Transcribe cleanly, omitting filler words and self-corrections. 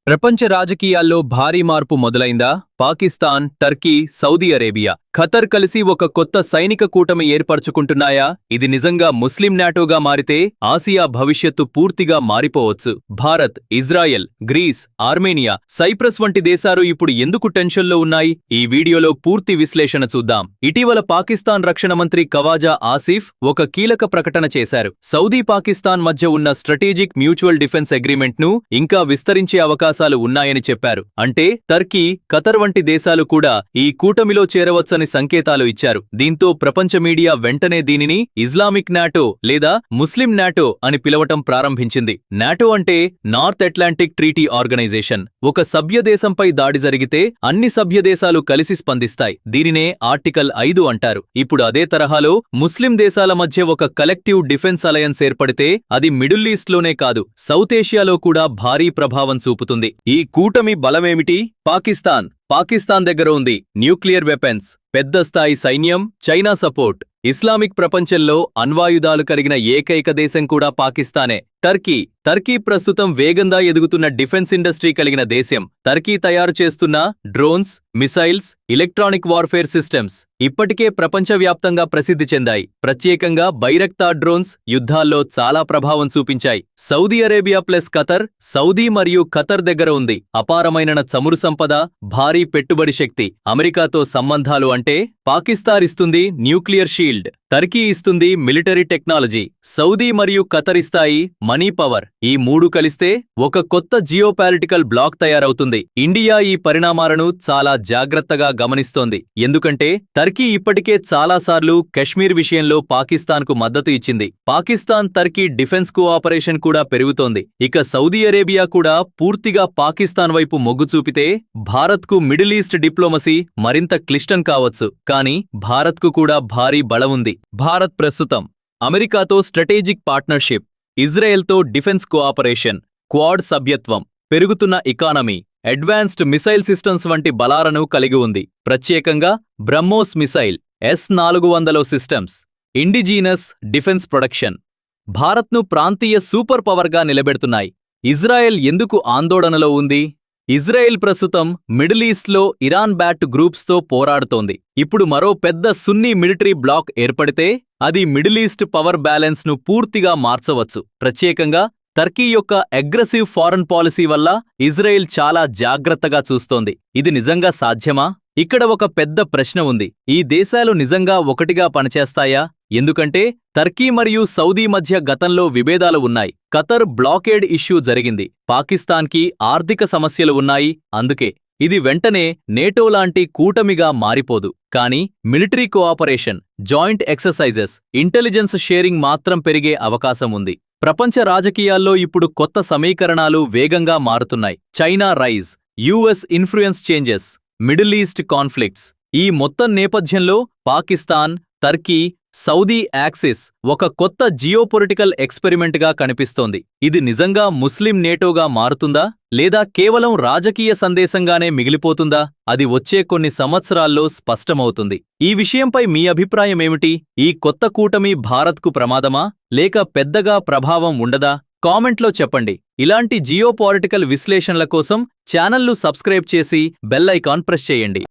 ప్రపంచ రాజకీయాల్లో భారీ మార్పు మొదలైందా? Pakistan, Turkey, Saudi Arabia, Qatar కలిసి ఒక కొత్త సైనిక కూటమి ఏర్పరచుకుంటున్నాయా? ఇది నిజంగా ముస్లిం నాటోగా మారితే ఆసియా భవిష్యత్తు పూర్తిగా మారిపోవచ్చు. Bharat, Israel, Greece, Armenia, Cyprus వంటి దేశాలు ఇప్పుడు ఎందుకు టెన్షన్లో ఉన్నాయి? ఈ వీడియోలో పూర్తి విశ్లేషణ చూద్దాం. ఇటీవల పాకిస్తాన్ రక్షణ మంత్రి ఖవాజా ఆసిఫ్ ఒక కీలక ప్రకటన చేశారు. సౌదీ పాకిస్తాన్ మధ్య ఉన్న స్ట్రాటజిక్ మ్యూచువల్ డిఫెన్స్ అగ్రిమెంట్ ను ఇంకా విస్తరించే అవకాశాలు ఉన్నాయని చెప్పారు. అంటే టర్కీ, ఖతర్ వంటి దేశాలు కూడా ఈ కూటమిలో చేరవచ్చని సంకేతాలు ఇచ్చారు. దీంతో ప్రపంచ మీడియా వెంటనే దీనిని ఇస్లామిక్ నాటో లేదా ముస్లిం నాటో అని పిలవటం ప్రారంభించింది. నాటో అంటే నార్త్ అట్లాంటిక్ ట్రీటీ ఆర్గనైజేషన్. ఒక సభ్య దేశంపై దాడి జరిగితే అన్ని సభ్య దేశాలు కలిసి స్పందిస్తాయి. దీనినే ఆర్టికల్ 5 అంటారు. ఇప్పుడు అదే తరహాలో ముస్లిం దేశాల మధ్య ఒక కలెక్టివ్ డిఫెన్స్ అలయన్స్ ఏర్పడితే అది మిడిల్ ఈస్ట్ లోనే కాదు, సౌత్ ఏషియాలో కూడా భారీ ప్రభావం చూపుతుంది. ఈ కూటమి బలమేమిటి? పాకిస్తాన్ దగ్గర ఉంది న్యూక్లియర్ వెపన్స్, పెద్ద స్థాయి సైన్యం, చైనా సపోర్ట్. ఇస్లామిక్ ప్రపంచంలో అణ్వాయుధాలు కలిగిన ఏకైక దేశం కూడా పాకిస్తానే. టర్కీ ప్రస్తుతం వేగంగా ఎదుగుతున్న డిఫెన్స్ ఇండస్ట్రీ కలిగిన దేశం. టర్కీ తయారు చేస్తున్న drones, missiles, electronic warfare systems ఇప్పటికే ప్రపంచవ్యాప్తంగా ప్రసిద్ధి చెందాయి. ప్రత్యేకంగా బైరక్తార్ డ్రోన్స్ యుద్ధాల్లో చాలా ప్రభావం చూపించాయి. Saudi Arabia plus Qatar, Saudi మరియు ఖతర్ దగ్గర ఉంది అపారమైన చమురు సంపద, భారీ పెట్టుబడి శక్తి. అమెరికాతో సంబంధాలు అంటే పాకిస్తాన్ ఇస్తుంది న్యూక్లియర్ షీల్డ్, టర్కీ ఇస్తుంది మిలిటరీ టెక్నాలజీ, సౌదీ మరియు ఖతర్ ఇస్తాయి మనీ పవర్. ఈ మూడు కలిస్తే ఒక కొత్త జియోపాలిటికల్ బ్లాక్ తయారవుతుంది. ఇండియా ఈ పరిణామాలను చాలా జాగ్రత్తగా గమనిస్తోంది. ఎందుకంటే టర్కీ ఇప్పటికే చాలాసార్లు కశ్మీర్ విషయంలో పాకిస్తాన్కు మద్దతు ఇచ్చింది. పాకిస్తాన్ టర్కీ డిఫెన్స్ కోఆపరేషన్ కూడా పెరుగుతోంది. ఇక సౌదీ అరేబియా కూడా పూర్తిగా పాకిస్తాన్ వైపు మొగ్గు చూపితే భారత్కు మిడిల్ ఈస్ట్ డిప్లొమసీ మరింత క్లిష్టం కావచ్చు. కానీ భారత్కు కూడా భారీ బలముంది. భారత్ ప్రస్తుతం అమెరికాతో స్ట్రాటజిక్ పార్ట్నర్షిప్, ఇజ్రాయెల్తో డిఫెన్స్ కోఆపరేషన్, క్వాడ్ సభ్యత్వం, పెరుగుతున్న ఎకానమీ, అడ్వాన్స్డ్ మిసైల్ సిస్టమ్స్ వంటి బలాలను కలిగి ఉంది. ప్రత్యేకంగా BrahMos missile, S-400 systems, indigenous defence production భారత్ను ప్రాంతీయ సూపర్ పవర్గా నిలబెడుతున్నాయి. ఇజ్రాయెల్ ఎందుకు ఆందోళనలో ఉంది? ఇజ్రాయెల్ ప్రస్తుతం మిడిల్ ఈస్ట్లో ఇరాన్ బ్యాట్ గ్రూప్స్తో పోరాడుతోంది. ఇప్పుడు మరో పెద్ద సున్నీ మిలిటరీ బ్లాక్ ఏర్పడితే అది మిడిల్ ఈస్ట్ పవర్ బ్యాలెన్స్ ను పూర్తిగా మార్చవచ్చు. ప్రత్యేకంగా టర్కీ యొక్క అగ్రెసివ్ ఫారెన్ పాలసీ వల్ల ఇజ్రాయెల్ చాలా జాగ్రత్తగా చూస్తోంది. ఇది నిజంగా సాధ్యమా? ఇక్కడ ఒక పెద్ద ప్రశ్న ఉంది. ఈ దేశాలు నిజంగా ఒకటిగా పనిచేస్తాయా? ఎందుకంటే టర్కీ మరియు సౌదీ మధ్య గతంలో విభేదాలు ఉన్నాయి. ఖతర్ బ్లాకేడ్ ఇష్యూ జరిగింది. పాకిస్తాన్కి ఆర్థిక సమస్యలు ఉన్నాయి. అందుకే ఇది వెంటనే నేటో లాంటి కూటమిగా మారిపోదు. కానీ military cooperation, joint exercises, intelligence sharing మాత్రం పెరిగే అవకాశం ఉంది. ప్రపంచ రాజకీయాల్లో ఇప్పుడు కొత్త సమీకరణాలు వేగంగా మారుతున్నాయి. China rise, US influence changes, middle east conflicts. ఈ మొత్తం నేపథ్యంలో పాకిస్తాన్, టర్కీ, సౌదీ యాక్సిస్ ఒక కొత్త జియోపొలిటికల్ ఎక్స్పెరిమెంట్గా కనిపిస్తోంది. ఇది నిజంగా ముస్లిం నేటోగా మారుతుందా? లేదా కేవలం రాజకీయ సందేశంగానే మిగిలిపోతుందా? అది వచ్చే కొన్ని సంవత్సరాల్లో స్పష్టమవుతుంది. ఈ విషయంపై మీ అభిప్రాయమేమిటి? ఈ కొత్త కూటమి భారత్కు ప్రమాదమా? లేక పెద్దగా ప్రభావం ఉండదా? కామెంట్లో చెప్పండి. ఇలాంటి జియోపాలిటికల్ విశ్లేషణల కోసం ఛానల్ను సబ్స్క్రైబ్ చేసి బెల్ ఐకాన్ ప్రెస్ చేయండి.